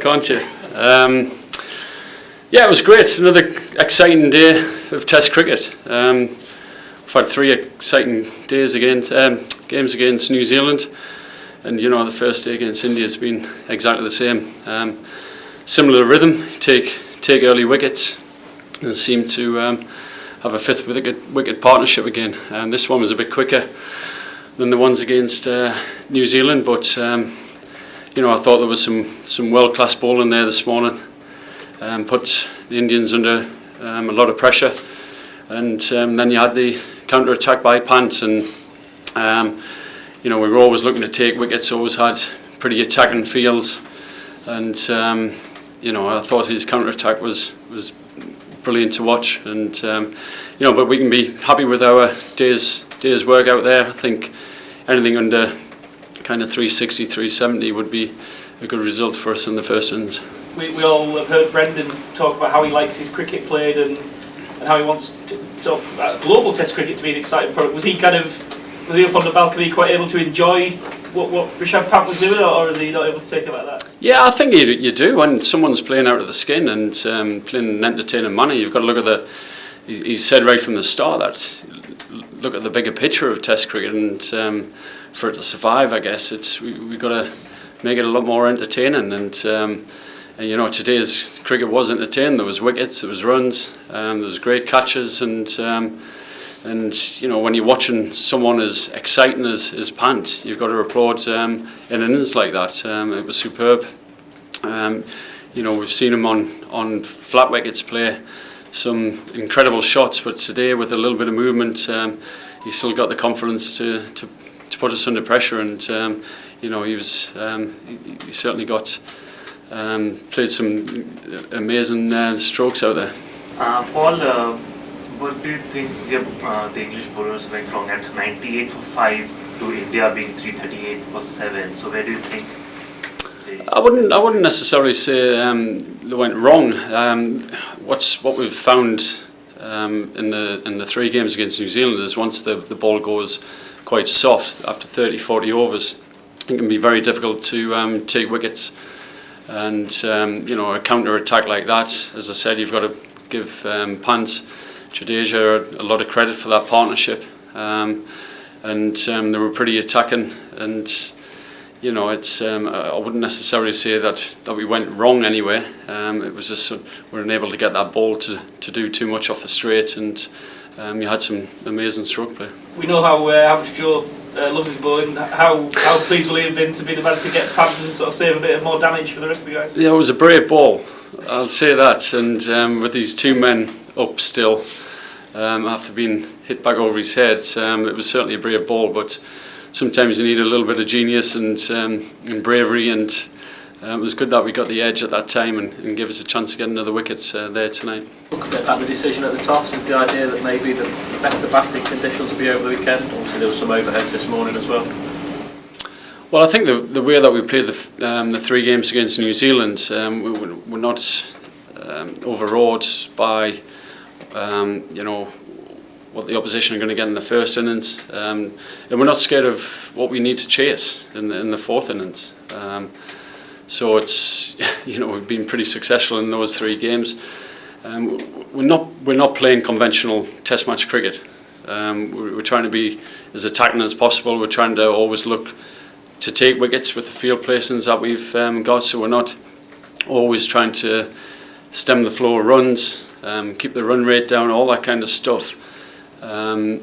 Can't you? Yeah, it was great. Another exciting day of Test cricket. We've had 3 exciting days against games against New Zealand, and the first day against India has been exactly the same. Similar rhythm, take early wickets, and seem to have a 5th wicket partnership again. This one was a bit quicker than the ones against New Zealand, but I thought there was some world-class bowling there this morning. Put the Indians under a lot of pressure, and then you had the counter-attack by Pant, and we were always looking to take wickets, always had pretty attacking fields, and I thought his counter-attack was brilliant to watch, and but we can be happy with our day's work out there. I think anything under kind of 360, 370 would be a good result for us in the first innings. We all have heard Brendan talk about how he likes his cricket played and how he wants global Test cricket to be an exciting product. Was he up on the balcony quite able to enjoy what Rishabh Pant was doing, or is he not able to take it like that? Yeah, I think you do. When someone's playing out of the skin and playing in an entertaining manner, you've got to look at he said right from the start that look at the bigger picture of Test cricket, and for it to survive, I guess we've got to make it a lot more entertaining. And today's cricket was entertaining. There was wickets, there was runs, there was great catches, and when you're watching someone as exciting as Pant, you've got to applaud in innings like that. It was superb. We've seen him on flat wickets play some incredible shots, but today with a little bit of movement, he's still got the confidence to put us under pressure, and he certainly got played some amazing strokes out there. Paul, what do you think the English bowlers went wrong at 98 for 5 to India being 338 for 7? So where do you think I wouldn't necessarily say they went wrong. What we've found in the 3 games against New Zealand is once the ball goes quite soft after 30-40 overs, it can be very difficult to take wickets, and a counter attack like that, as I said, you've got to give Pant, Jadeja a lot of credit for that partnership, and they were pretty attacking, and I wouldn't necessarily say that we went wrong anyway. It was just we weren't able to get that ball to do too much off the straight, and you had some amazing stroke play. We know how much Joe loves his bowling. How pleased will he have been to be the man to get past and sort of save a bit more damage for the rest of the guys? Yeah, it was a brave ball, I'll say that, and with these 2 men up still, after being hit back over his head, it was certainly a brave ball, but sometimes you need a little bit of genius and bravery, and it was good that we got the edge at that time and gave us a chance to get another wicket there tonight. Look a bit at the decision at the toss. Is the idea that maybe the better batting conditions will be over the weekend? Obviously there was some overheads this morning as well. Well, I think the way that we played the 3 games against New Zealand, we're not overawed by what the opposition are going to get in the first innings, and we're not scared of what we need to chase in the 4th innings. So it's we've been pretty successful in those 3 games. We're not playing conventional Test match cricket. We're trying to be as attacking as possible. We're trying to always look to take wickets with the field placings that we've got. So we're not always trying to stem the flow of runs, keep the run rate down, all that kind of stuff. And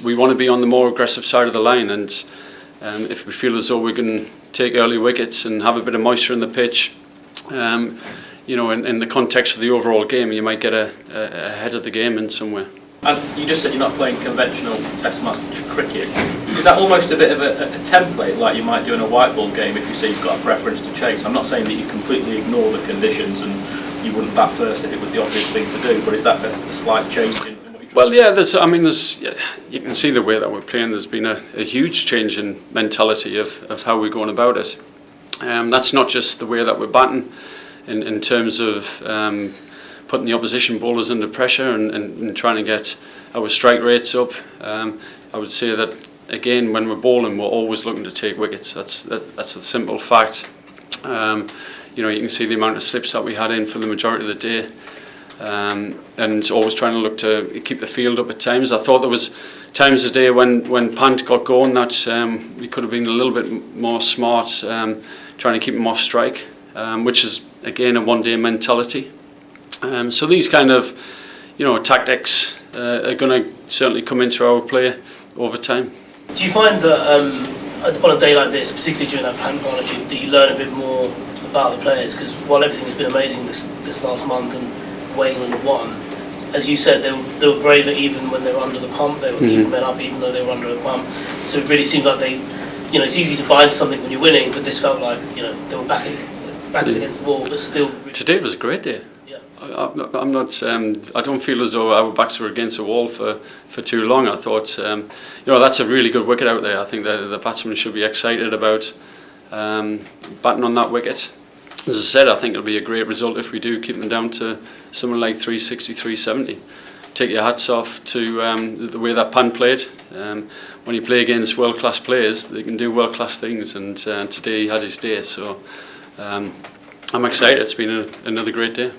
we want to be on the more aggressive side of the line, and if we feel as though we can take early wickets and have a bit of moisture in the pitch, in the context of the overall game, you might get ahead of the game in some way. And you just said you're not playing conventional Test match cricket. Is that almost a bit of a template like you might do in a white ball game if you say you've got a preference to chase? I'm not saying that you completely ignore the conditions and you wouldn't bat first if it was the obvious thing to do, but is that a slight change in what you're Well, yeah, you can see the way that we're playing. There's been a huge change in mentality of how we're going about it. That's not just the way that we're batting in terms of putting the opposition bowlers under pressure and trying to get our strike rates up. I would say that again, when we're bowling, we're always looking to take wickets. That's a simple fact. You know, you can see the amount of slips that we had in for the majority of the day, and always trying to look to keep the field up at times. I thought there was times of the day when Pant got going that we could have been a little bit more smart, trying to keep him off strike, which is again a one-day mentality. So these kind of, you know, tactics are going to certainly come into our play over time. Do you find that on a day like this, particularly during that Pant partnership, that you learn a bit more about the players? Because while everything has been amazing this last month and England have won, as you said, they were braver even when they were under the pump. They were keeping men up even though they were under the pump. So it really seemed like they, you know, it's easy to buy into something when you're winning, but this felt like, you know, they were backs against the wall, but still. Really Today was a great day. Yeah. I'm not. I don't feel as though our backs were against the wall for too long. I thought, you know, that's a really good wicket out there. I think the batsmen should be excited about batting on that wicket. As I said, I think it'll be a great result if we do keep them down to something like 360, 370. Take your hats off to the way that Pan played. When you play against world-class players, they can do world-class things, and today he had his day. So I'm excited. It's been another great day.